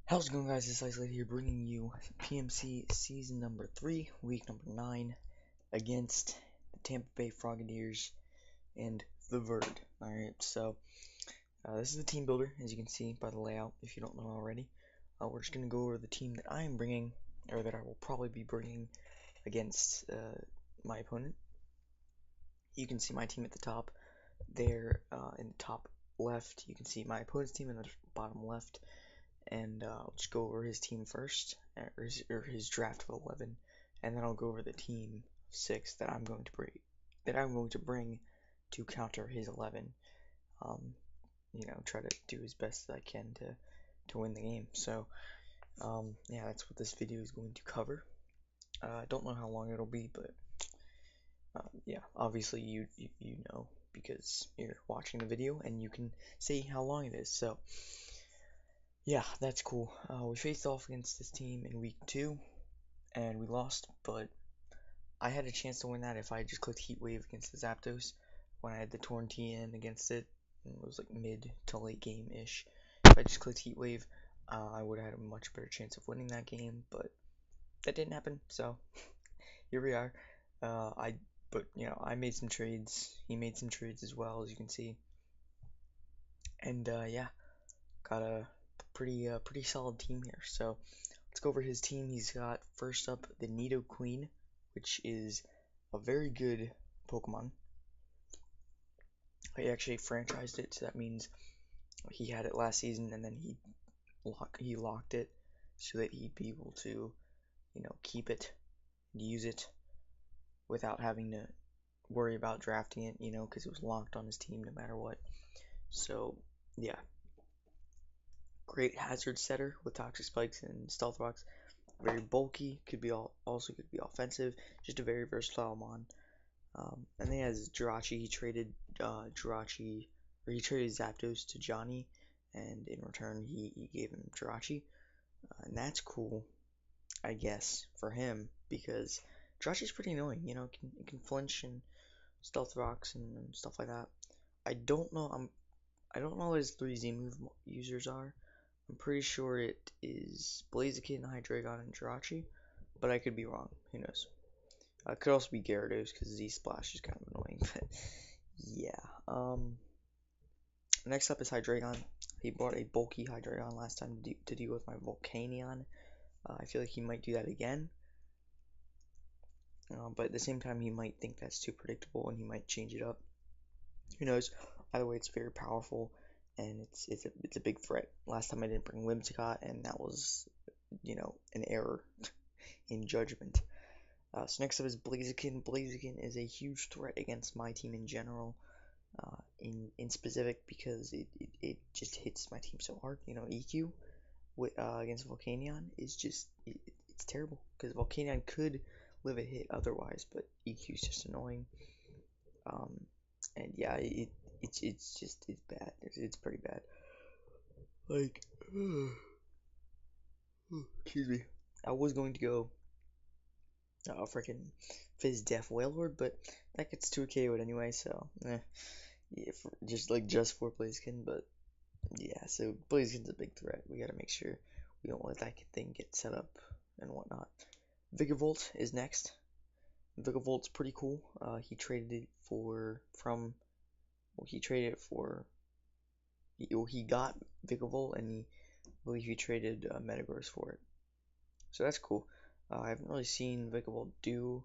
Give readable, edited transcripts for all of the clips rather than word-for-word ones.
How's it going, guys? It's Isolate here, bringing you PMC season number 3, week number 9, against the Tampa Bay Frogadiers and the Verd. Alright, so this is the team builder, as you can see by the layout, if you don't know already. We're just going to go over the team that I am bringing, or that I will probably be bringing against my opponent. You can see my team at the top there. In the top left, you can see my opponent's team in the bottom left. And I'll just go over his team first, or his draft of 11, and then I'll go over the team 6 that I'm going to bring to counter his 11. Try to do as best as I can to win the game. So, yeah, that's what this video is going to cover. I don't know how long it'll be, but yeah, obviously you know, because you're watching the video and you can see how long it is. So. Yeah, that's cool. We faced off against this team in week 2, and we lost, but I had a chance to win that if I just clicked Heat Wave against the Zapdos when I had the Torn TN against it. It was like mid to late game-ish. If I just clicked Heat Wave, I would have had a much better chance of winning that game, but that didn't happen, so here we are. I made some trades. He made some trades as well, as you can see. And, yeah, got a pretty solid team here. So let's go over his team. He's got first up the Nidoqueen, which is a very good Pokemon. He actually franchised it, so that means he had it last season and then he locked it so that he'd be able to, keep it and use it without having to worry about drafting it, because it was locked on his team no matter what. So yeah, great hazard setter with toxic spikes and stealth rocks. Very bulky, also could be offensive. Just a very versatile mon. And then he has Jirachi. He traded Zapdos to Johnny, and in return he gave him Jirachi. And that's cool, I guess, for him, because Jirachi's pretty annoying. It can flinch and stealth rocks and stuff like that. I don't know what his 3Z move users are. I'm pretty sure it is Blaziken, Hydreigon, and Jirachi, but I could be wrong. Who knows? It could also be Gyarados because Z-Splash is kind of annoying. But yeah. Next up is Hydreigon. He brought a bulky Hydreigon last time to deal with my Volcanion. I feel like he might do that again. But at the same time, he might think that's too predictable and he might change it up. Who knows? Either way, it's very powerful. And it's a big threat. Last time I didn't bring Whimsicott, and that was, an error in judgment. So next up is Blaziken. Blaziken is a huge threat against my team in general, in specific, because it just hits my team so hard. EQ against Volcanion is just, it's terrible, because Volcanion could live a hit otherwise, but EQ is just annoying. And yeah, it's bad. It's pretty bad. Like, excuse me. I was going to go freaking Fizz Def Wailord, but that gets 2KO'd anyway, so yeah, just for Blaziken. But yeah, so Blaziken's a big threat. We gotta make sure we don't let that thing get set up and whatnot. Vigavolt is next. Vigavolt's pretty cool. He traded it he got Vigavolt, and I believe he traded Metagross for it. So that's cool. I haven't really seen Vigavolt do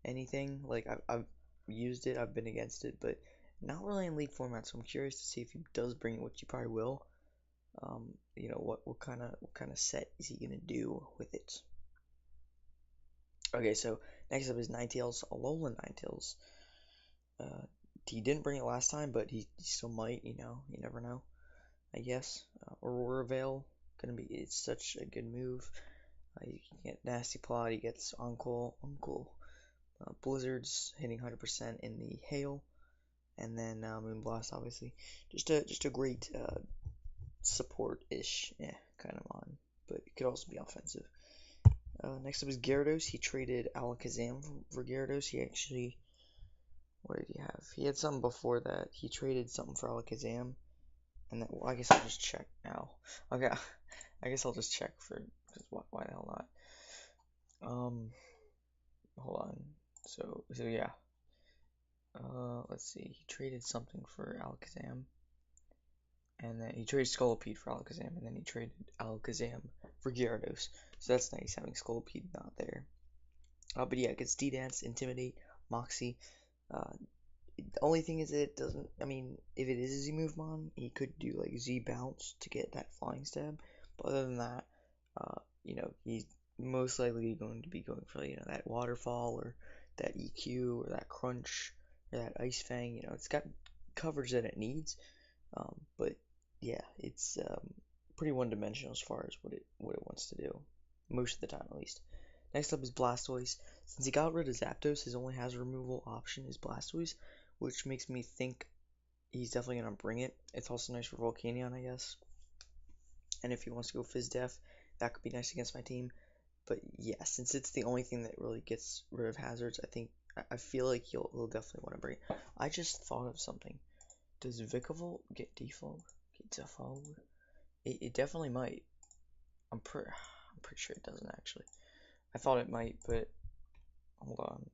anything. Like, I've used it, I've been against it, but not really in league format. So I'm curious to see if he does bring it, which he probably will. What kind of set is he gonna do with it? Okay, so next up is Ninetales, Alolan Ninetales. He didn't bring it last time, but he still might. You never know, I guess. Aurora Veil, it's such a good move. You can get Nasty Plot, he gets Uncle, Blizzards hitting 100% in the hail, and then Moonblast, obviously. Just a great support-ish, kind of on, but it could also be offensive. Next up is Gyarados. He traded Alakazam for Gyarados. He actually, what did he have? He had something before that. He traded something for Alakazam, and then, well, I guess I'll just check now. Okay, I guess I'll just check for, because why the hell not? Hold on. So yeah. Let's see. He traded something for Alakazam, and then he traded Scolipede for Alakazam, and then he traded Alakazam for Gyarados. So that's nice having Scolipede not there. But yeah, it gets D-Dance, Intimidate, Moxie. Uh, the only thing is that it doesn't. I mean, if it is a Z move mon, he could do like Z bounce to get that flying stab. But other than that, he's most likely going to be going for that waterfall or that EQ or that crunch or that ice fang. It's got coverage that it needs. But yeah, it's pretty one-dimensional as far as what it wants to do, most of the time at least. Next up is Blastoise. Since he got rid of Zapdos, his only hazard removal option is Blastoise, which makes me think he's definitely gonna bring it. It's also nice for Volcanion, I guess. And if he wants to go Fizz Def, that could be nice against my team. But yeah, since it's the only thing that really gets rid of hazards, I feel like he'll definitely want to bring it. I just thought of something. Does Vikavolt get defog? Get defog? It definitely might. I'm pretty sure it doesn't actually. I thought it might, but hold on.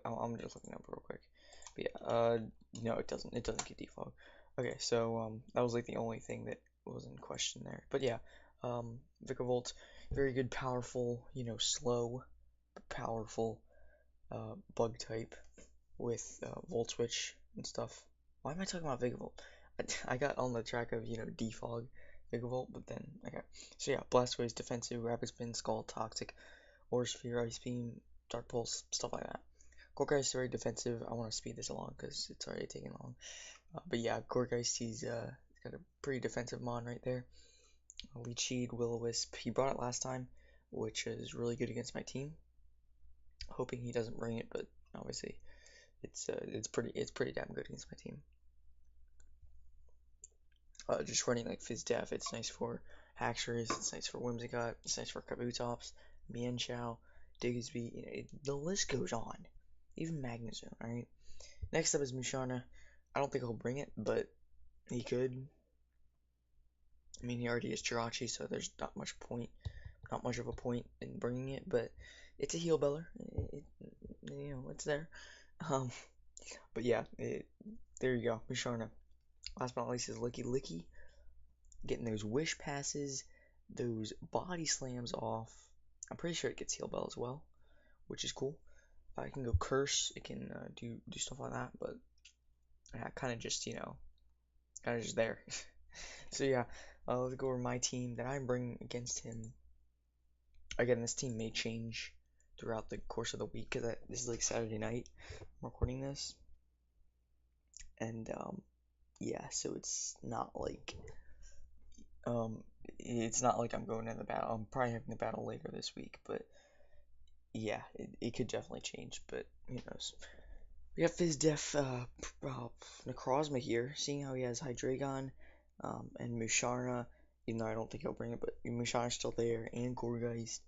I'm just looking up real quick. But yeah, no, it doesn't. It doesn't get defog. Okay, so that was like the only thing that was in question there. But yeah, Vikavolt, very good, powerful, slow, but powerful, bug type with Volt Switch and stuff. Why am I talking about Vikavolt? I got on the track of, defog Vikavolt, but then, okay. So yeah, Blastoise, defensive, Rapid Spin, Scald, Toxic, Aura Sphere, Ice Beam, Dark Pulse, stuff like that. Gourgeist is very defensive. I want to speed this along because it's already taking long. But yeah, Gourgeist, he's got a pretty defensive mon right there. Leech Seed, Will-O-Wisp, he brought it last time, which is really good against my team. Hoping he doesn't bring it, but obviously it's pretty damn good against my team. Just running like Fizz Def, it's nice for Haxorus, it's nice for Whimsicott, it's nice for Kabutops, Mienshao, Diggsby, the list goes on. Even Magnezone, alright? Next up is Musharna. I don't think he'll bring it, but he could. I mean, he already has Jirachi, so there's not much of a point in bringing it, but it's a heal beller. It's there. Um, but yeah, there you go, Musharna. Last but not least is Licky Licky. Getting those wish passes, those body slams off. I'm pretty sure it gets heal bell as well, which is cool. It can go curse, it can do stuff like that, but kind of just there. So yeah, let's go over my team that I bring against him. Again, this team may change throughout the course of the week because this is like Saturday night. I'm recording this, and yeah, so it's not like I'm going to the battle. I'm probably having the battle later this week, but yeah, it could definitely change, but who knows. We got Fizz Def Necrozma here, seeing how he has Hydreigon and Musharna, even though I don't think he'll bring it, but Musharna's still there, and Gourgeist,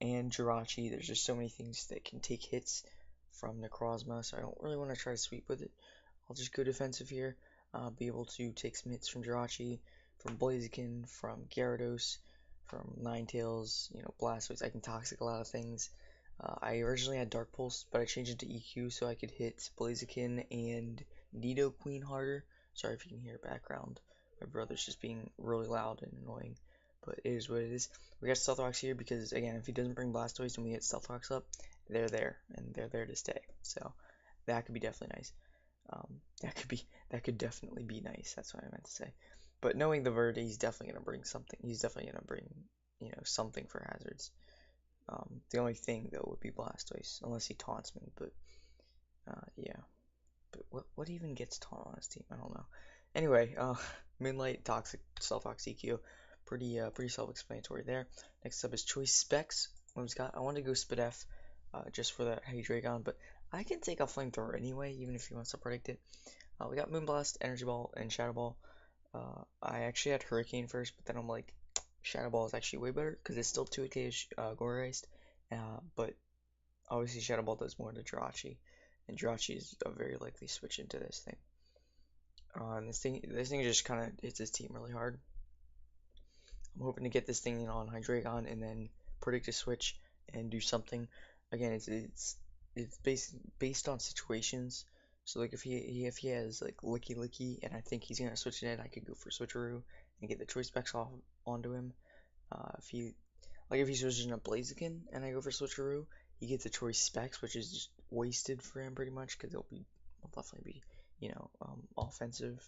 and Jirachi. There's just so many things that can take hits from Necrozma, so I don't really want to try to sweep with it. I'll just go defensive here, be able to take some hits from Jirachi, from Blaziken, from Gyarados, from Ninetales, Blastoise. I can Toxic a lot of things. I originally had Dark Pulse, but I changed it to EQ so I could hit Blaziken and Nidoqueen harder. Sorry if you can hear background. My brother's just being really loud and annoying, but it is what it is. We got Stealth Rocks here because, again, if he doesn't bring Blastoise and we get Stealth Rocks up, they're there, and they're there to stay. So that could be definitely nice. That could definitely be nice. That's what I meant to say. But knowing the Verde, he's definitely gonna bring something. He's definitely gonna bring something for hazards. The only thing though would be Blastoise, unless he taunts me. But yeah. But what even gets taunt on his team? I don't know. Anyway, Moonlight, Toxic, Stealth-Ox, EQ, pretty self-explanatory there. Next up is Choice Specs. I wanted to go Spadef, just for that Hydreigon, but I can take a Flamethrower anyway, even if he wants to predict it. We got Moonblast, Energy Ball, and Shadow Ball. I actually had Hurricane first, but then I'm like, Shadow Ball is actually way better because it's still 2K Gourgeist, but obviously Shadow Ball does more to Jirachi, and Jirachi is a very likely switch into this thing. And this thing just kind of hits his team really hard. I'm hoping to get this thing in on Hydreigon and then predict a switch and do something. Again, it's based on situations. So like if he has like Licky and I think he's gonna switch it in, I could go for Switcheroo and get the choice specs off onto him. If he switches in a Blaziken and I go for Switcheroo, he gets the choice specs, which is just wasted for him pretty much because will definitely be offensive,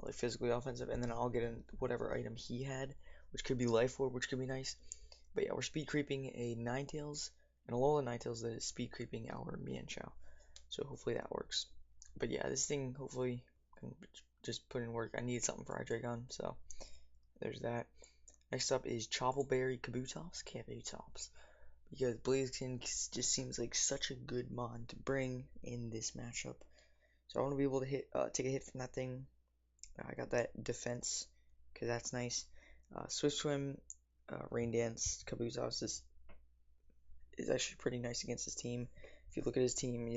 like physically offensive, and then I'll get in whatever item he had, which could be Life Orb, which could be nice. But yeah, we're speed creeping a Ninetales and a Alola Ninetales that is speed creeping our Mienshao. So hopefully that works. But yeah, this thing hopefully can just put in work. I needed something for Hydreigon, so there's that. Next up is Choppleberry Kabutops, because Blaziken just seems like such a good mon to bring in this matchup. So I want to be able to take a hit from that thing. I got that defense, because that's nice. Swift Swim, Rain Dance, Kabutops is actually pretty nice against this team. If you look at his team,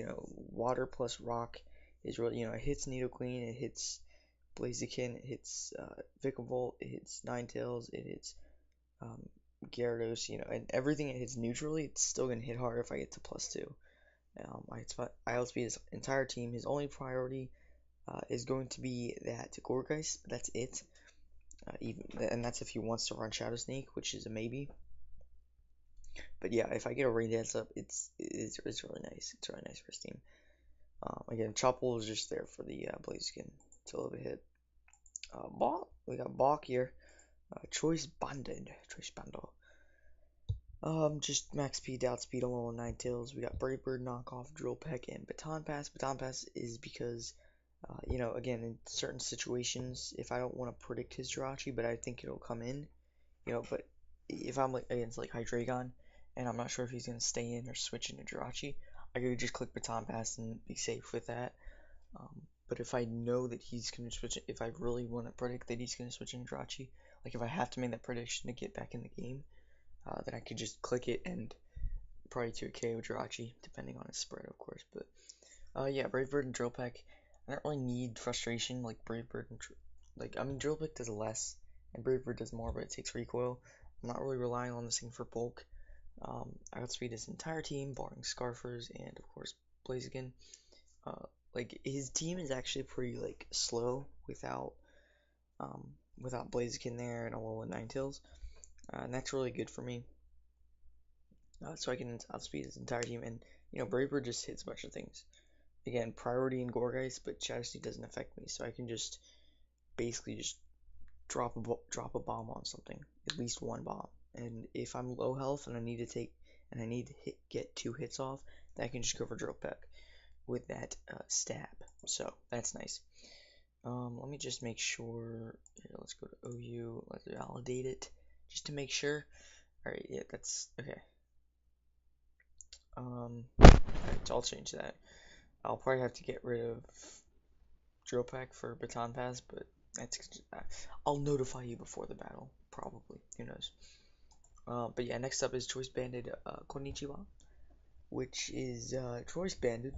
Water plus Rock is really, it hits Nidoqueen, it hits Blaziken, it hits Vikavolt, it hits Ninetales, it hits Gyarados, and everything it hits neutrally, it's still going to hit hard if I get to +2. I outspeed his entire team. His only priority is going to be that Gourgeist, but that's it. And that's if he wants to run Shadow Sneak, which is a maybe. But yeah, if I get a Rain Dance up, it's really nice. It's really nice for his team. Again, Chople is just there for the Blaziken to a little bit hit. We got Balk here. Choice Banded. Just max speed, outspeed, Alola Ninetales. We got Brave Bird, Knockoff, Drill Peck, and Baton Pass. Baton Pass is because, again, in certain situations, if I don't want to predict his Jirachi, but I think it'll come in, but if I'm against like Hydreigon, and I'm not sure if he's gonna stay in or switch into Jirachi, I could just click Baton Pass and be safe with that. But if I know that he's gonna switch, if I really want to predict that he's gonna switch into Jirachi, like if I have to make that prediction to get back in the game, then I could just click it and probably to a KO Jirachi, depending on his spread, of course. But yeah, Brave Bird and Drill Peck. I don't really need Frustration like Brave Bird and Drill Peck does less and Brave Bird does more, but it takes recoil. I'm not really relying on this thing for bulk. I outspeed his entire team, barring Scarfers and of course Blaziken. His team is actually pretty slow without Blaziken there and Alola Ninetales. And that's really good for me. So I can outspeed his entire team, and Brave Bird just hits a bunch of things. Again, priority in Gourgeist, but Shadow Sneak doesn't affect me, so I can just basically just drop a bomb on something, at least one bomb. And if I'm low health and I need to get 2 hits off, then I can just go for Drill Peck with that stab. So that's nice. Let me just make sure. Here, let's go to OU. Let's validate it just to make sure. Alright, yeah, that's okay. Alright, so I'll change that. I'll probably have to get rid of Drill Peck for Baton Pass, but I'll notify you before the battle, probably. Who knows? But yeah, next up is Choice Banded Konnichiwa, which is Choice Banded.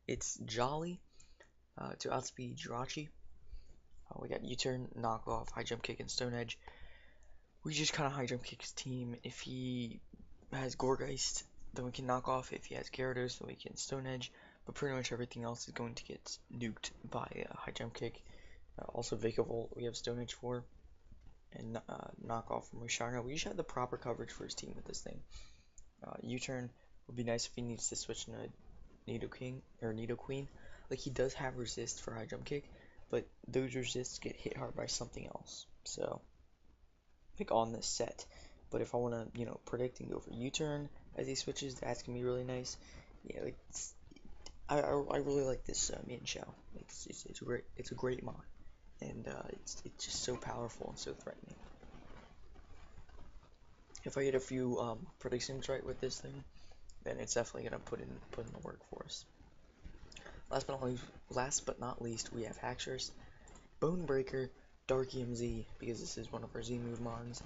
It's Jolly to outspeed Jirachi. We got U-turn, Knockoff, High Jump Kick, and Stone Edge. We just kind of High Jump Kick his team. If he has Gourgeist, then we can knock off. If he has Gyarados, then we can Stone Edge. But pretty much everything else is going to get nuked by High Jump Kick. Also Vikavolt we have Stone Edge for. And Knockoff from Risharna. We just have the proper coverage for his team with this thing. U-turn would be nice if he needs to switch into Nidoqueen. Like, he does have resist for High Jump Kick, but those resists get hit hard by something else. So, on this set. But if I want to, predict and go for U-turn as he switches, that's going to be really nice. Yeah, I really like this Mienshao. It's a great mod. And it's just so powerful and so threatening. If I get a few predictions right with this thing, then it's definitely gonna put in the work for us. Last but not least, we have Haxorus, Bonebreaker, Dark EMZ, because this is one of our Z move mons.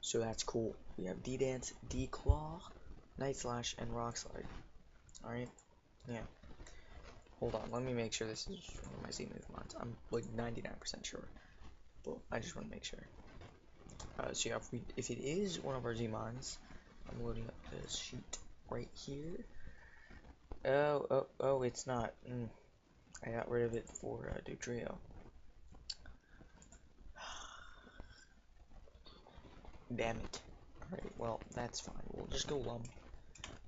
So that's cool. We have D-Dance, D-Claw, Night Slash, and Rock Slide. Alright? Yeah. Hold on, let me make sure this is one of my Z move mons. I'm like 99% sure. But I just want to make sure. So yeah, if it is one of our Z-Mons, I'm loading up the sheet right here. Oh, it's not. I got rid of it for Dodrio. Damn it. Alright, well, that's fine. We'll just go Lum,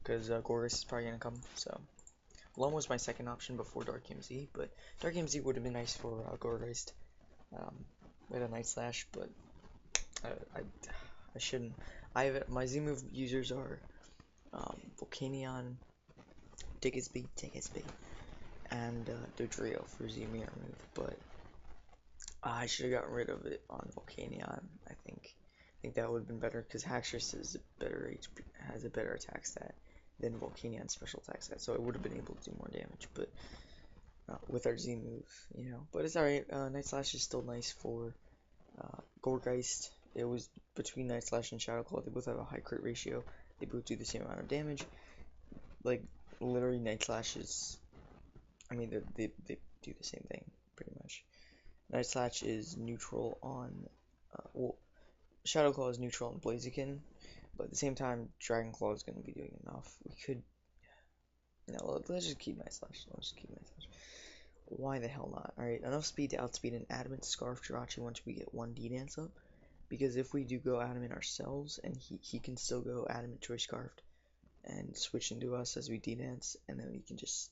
because Gorgas is probably gonna come, so. Lum was my second option before Dark MZ, but Dark MZ would have been nice for Gorgeist with a Night Slash, but I shouldn't. My Z move users are Volcanion, Diggisby, and Dodrio for Z mirror move, but I should have gotten rid of it on Volcanion. I think that would have been better because Haxorus is a better HP, has a better attack stat than Volcanion's special attack stat, so it would have been able to do more damage. But with our Z move, you know. But it's alright. Night Slash is still nice for Gourgeist. It was between Night Slash and Shadow Claw. They both have a high crit ratio. They both do the same amount of damage. Like literally, Night Slash is. I mean, they do the same thing pretty much. Night Slash is neutral on. Well, Shadow Claw is neutral on Blaziken, but at the same time, Dragon Claw is going to be doing enough. We could. No, let's just keep Night Slash. Let's just keep Night Slash. Why the hell not? Alright, enough speed to outspeed an Adamant Scarf Jirachi once we get one D-Dance up. Because if we do go Adamant ourselves, and he can still go Adamant Choice Scarfed and switch into us as we D-Dance, and then he can just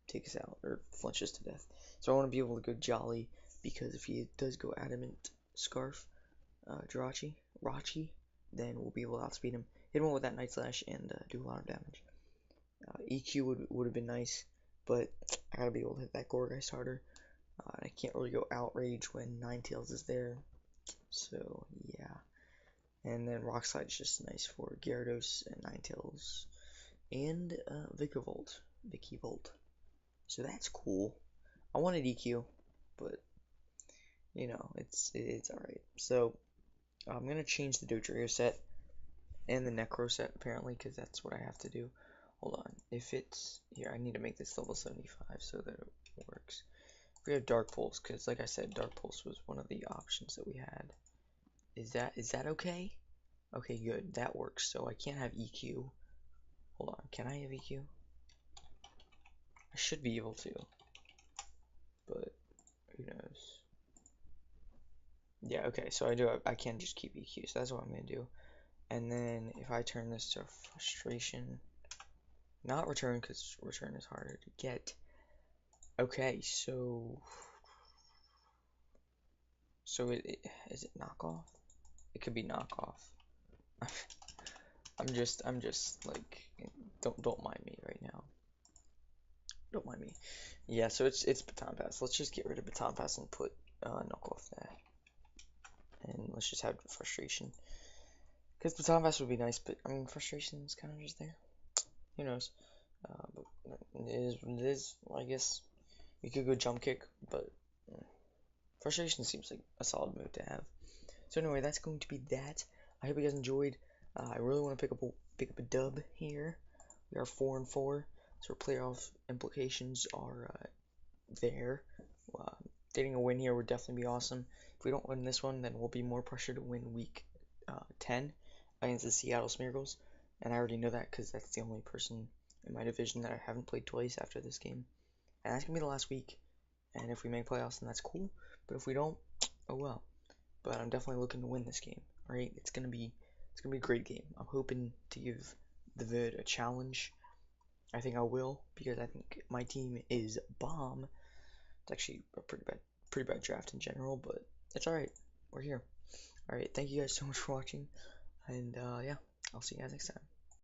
take us out, or flinch us to death. So I want to be able to go Jolly, because if he does go Adamant Scarf Jirachi, then we'll be able to outspeed him, hit him with that Night Slash, and do a lot of damage. EQ would have been nice, but I gotta be able to hit that Gourgeist harder. I can't really go Outrage when Ninetales is there, so yeah. And then Rock Slide's just nice for Gyarados and Ninetales, and Vikavolt. So that's cool. I wanted EQ, but you know, it's alright. So I'm gonna change the Dodrio set and the Necro set apparently, because that's what I have to do. Hold on, if it's here, I need to make this level 75 so that it works. We have Dark Pulse, because like I said, Dark Pulse was one of the options that we had. Is that okay? Okay, good, that works. So I can't have EQ. Hold on, can I have EQ? I should be able to, but who knows? Yeah, okay, so I can just keep EQ, so that's what I'm gonna do. And then if I turn this to Frustration, not Return, because Return is harder to get. Okay, so is it knockoff? It could be knockoff. I'm just like, don't mind me right now. Don't mind me. Yeah, so it's Phantombass. Let's just get rid of Phantombass and put knockoff there. And let's just have Frustration. Because Phantombass would be nice, but I mean Frustration is kind of just there. Who knows? But it is what it is. I guess we could go Jump Kick, but Frustration seems like a solid move to have. So anyway, that's going to be that. I hope you guys enjoyed. I really want to pick up a dub here. We are 4-4, so our playoff implications are there. Getting a win here would definitely be awesome. If we don't win this one, then we'll be more pressure to win week 10 against the Seattle Smeargles, and I already know that because that's the only person in my division that I haven't played twice after this game, and that's gonna be the last week. And if we make playoffs, then that's cool. But if we don't, oh well. But I'm definitely looking to win this game. Right? It's gonna be a great game. I'm hoping to give the vid a challenge. I think I will, because I think my team is bomb. It's actually a pretty bad draft in general, but it's alright. We're here. Alright, thank you guys so much for watching, and yeah, I'll see you guys next time.